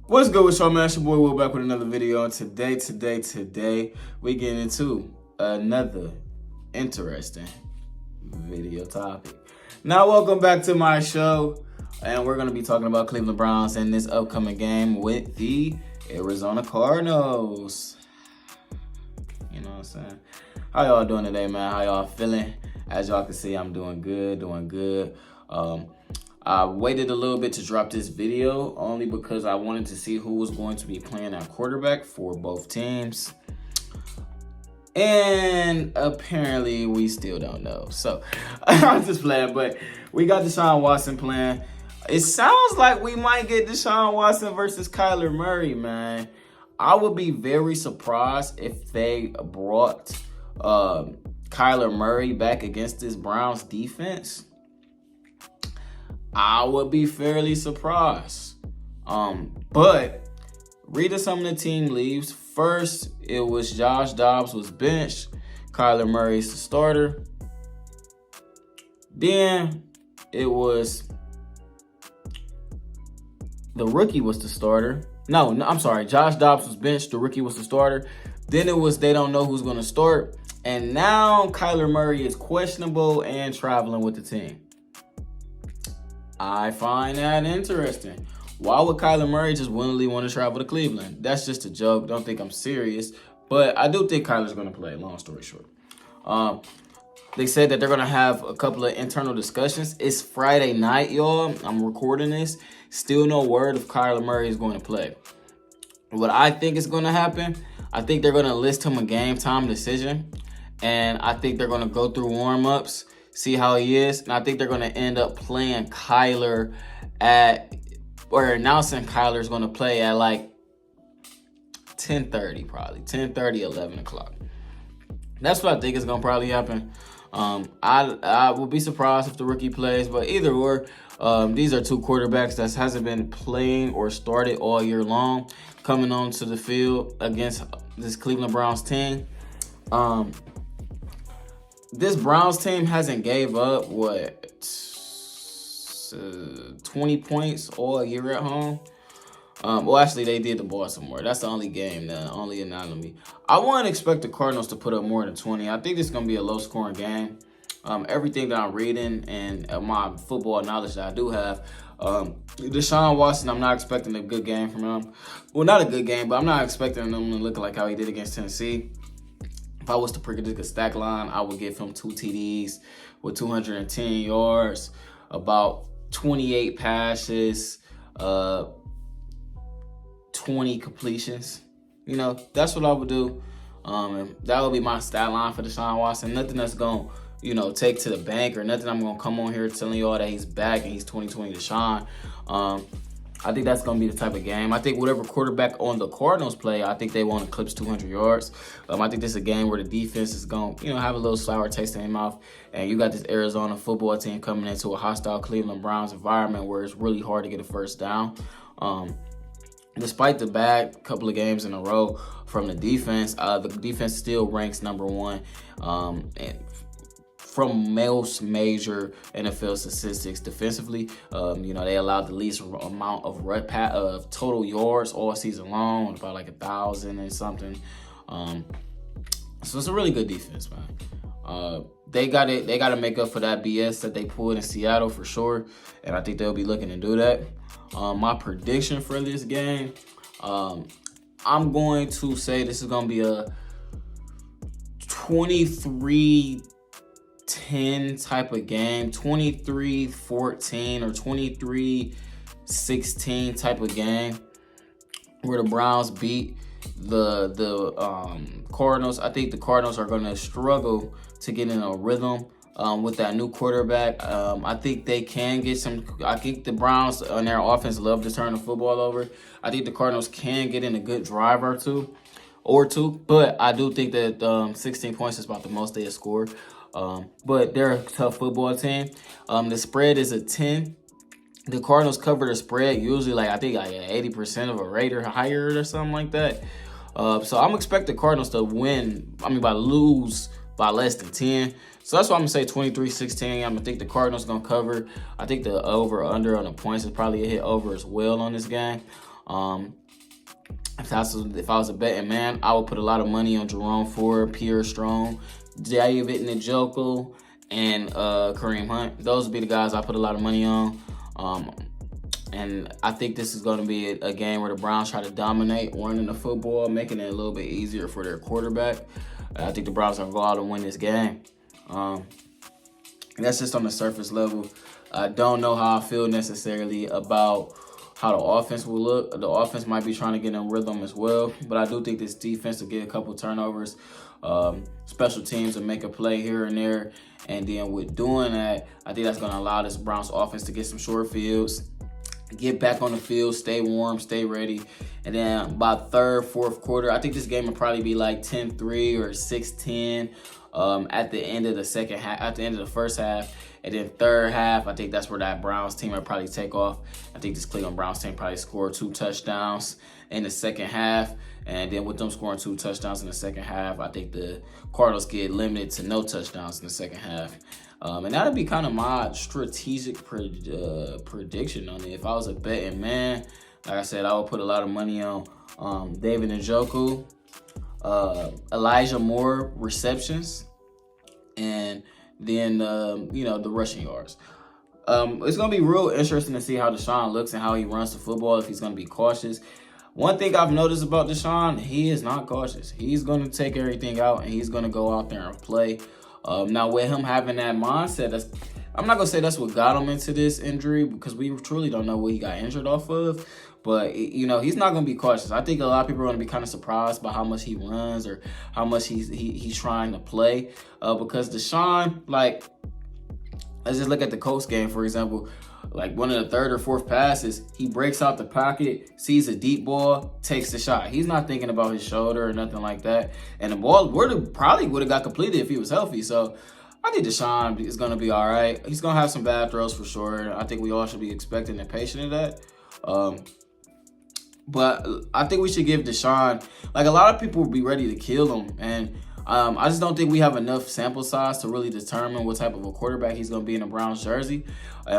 What's good with y'all, man? It's your boy Will back with another video. And today, we getting into another interesting video topic. Now, welcome back to my show. And we're going to be talking about Cleveland Browns in this upcoming game with the Arizona Cardinals. You know what I'm saying? How y'all doing today, man? How y'all feeling? As y'all can see, I'm doing good. I waited a little bit to drop this video only because I wanted to see who was going to be playing at quarterback for both teams. And apparently we still don't know. So I'm just playing, but we got Deshaun Watson playing. It sounds like we might get Deshaun Watson versus Kyler Murray, man. I would be very surprised if they brought Kyler Murray back against this Browns defense. I would be fairly surprised. But reading some of the team leaves. First, it was Josh Dobbs was benched. Kyler Murray's the starter. Then it was the rookie was the starter. No, I'm sorry. Josh Dobbs was benched. The rookie was the starter. Then it was they don't know who's going to start. And now Kyler Murray is questionable and traveling with the team. I find that interesting. Why would Kyler Murray just willingly want to travel to Cleveland? That's just a joke. Don't think I'm serious. But I do think Kyler's going to play, long story short. They said that they're going to have a couple of internal discussions. It's Friday night, y'all. I'm recording this. Still no word if Kyler Murray is going to play. What I think is going to happen, I think they're going to list him a game time decision. And I think they're going to go through warm-ups, see how he is. And I think they're going to end up playing Kyler or announcing Kyler's going to play at like 10:30 probably. 10:30, 11 o'clock. That's what I think is going to probably happen. I will be surprised if the rookie plays, but either or, these are two quarterbacks that hasn't been playing or started all year long, coming onto the field against this Cleveland Browns team. This Browns team hasn't gave up, 20 points all year at home. Well, actually, they did the Baltimore. That's the only game, the only anomaly. I wouldn't expect the Cardinals to put up more than 20. I think this is going to be a low-scoring game. Everything that I'm reading and my football knowledge that I do have, Deshaun Watson, I'm not expecting a good game from him. Well, not a good game, but I'm not expecting him to look like how he did against Tennessee. If I was to predict a stack line, I would give him 2 TDs with 210 yards, about 28 passes, 20 completions. You know, that's what I would do. And that would be my stat line for Deshaun Watson. Nothing that's going to, take to the bank or nothing I'm going to come on here telling you all that he's back and he's 2020 Deshaun. I think that's going to be the type of game. I think whatever quarterback on the Cardinals play, I think they want to eclipse 200 yards. I think this is a game where the defense is going to, have a little sour taste in their mouth. And you got this Arizona football team coming into a hostile Cleveland Browns environment where it's really hard to get a first down. Despite the bad couple of games in a row from the defense still ranks number one. And from most major NFL statistics defensively, they allowed the least amount of total yards all season long, about like 1,000 and something. So it's a really good defense, man. They got to make up for that BS that they pulled in Seattle for sure, and I think they'll be looking to do that. My prediction for this game, I'm going to say this is going to be a 23-10 type of game, 23-14 or 23-16 type of game where the Browns beat the Cardinals. I think the Cardinals are going to struggle to get in a rhythm with that new quarterback. I think they can get some. I think the Browns on their offense love to turn the football over. I think the Cardinals can get in a good drive or two, but I do think that 16 points is about the most they have scored. But they're a tough football team. The spread is a 10. The Cardinals cover the spread usually like 80% of a rate or higher or something like that. So I'm expecting the Cardinals to lose by less than 10. So that's why I'm going to say 23-16. I'm going to think the Cardinals going to cover. I think the over-under on the points is probably a hit over as well on this game. If I was a betting man, I would put a lot of money on Jerome Ford, Pierre Strong, David Njoku, and Kareem Hunt. Those would be the guys I put a lot of money on. And I think this is going to be a game where the Browns try to dominate, running the football, making it a little bit easier for their quarterback. I think the Browns are going to go out and win this game. That's just on the surface level. I don't know how I feel necessarily about how the offense will look. The offense might be trying to get in rhythm as well, but I do think this defense will get a couple turnovers. Special teams will make a play here and there, and then with doing that, I think that's going to allow this Browns offense to get some short fields, get back on the field, stay warm, stay ready. And then by third, fourth quarter, I think this game will probably be like 10-3 or 6-10 at the end of the second half, at the end of the first half. And then third half, I think that's where that Browns team will probably take off. I think this Cleveland Browns team probably score 2 touchdowns in the second half. And then with them scoring 2 touchdowns in the second half, I think the Cardinals get limited to no touchdowns in the second half. And that would be kind of my strategic prediction on it. If I was a betting man, like I said, I would put a lot of money on David Njoku, Elijah Moore receptions, and then the rushing yards. It's going to be real interesting to see how Deshaun looks and how he runs the football, if he's going to be cautious. One thing I've noticed about Deshaun, he is not cautious. He's going to take everything out, and he's going to go out there and play. Now, with him having that mindset, I'm not going to say that's what got him into this injury, because we truly don't know what he got injured off of. But, he's not going to be cautious. I think a lot of people are going to be kind of surprised by how much he runs or how much he's trying to play. Because Deshaun, let's just look at the Colts game, for example. Like one of the third or fourth passes, he breaks out the pocket, sees a deep ball, takes the shot. He's not thinking about his shoulder or nothing like that. And the ball probably would have got completed if he was healthy. So I think Deshaun is going to be all right. He's going to have some bad throws for sure. I think we all should be expecting and patient of that. But I think we should give Deshaun, a lot of people will be ready to kill him. And I just don't think we have enough sample size to really determine what type of a quarterback he's going to be in a Browns jersey.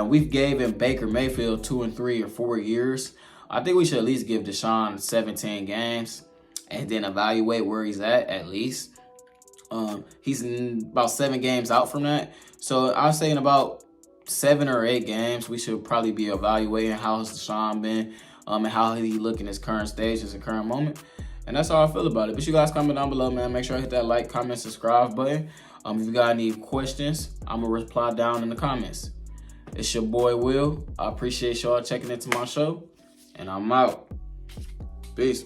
We've gave him Baker Mayfield 2 and 3 or 4 years. I think we should at least give Deshaun 17 games and then evaluate where he's at least. He's about 7 games out from that. So I was saying about 7 or 8 games, we should probably be evaluating how has Deshaun been and how he look in his current stage, his current moment. And that's how I feel about it. But you guys comment down below, man. Make sure I hit that like, comment, subscribe button. If you got any questions, I'm going to reply down in the comments. It's your boy, Will. I appreciate y'all checking into my show. And I'm out. Peace.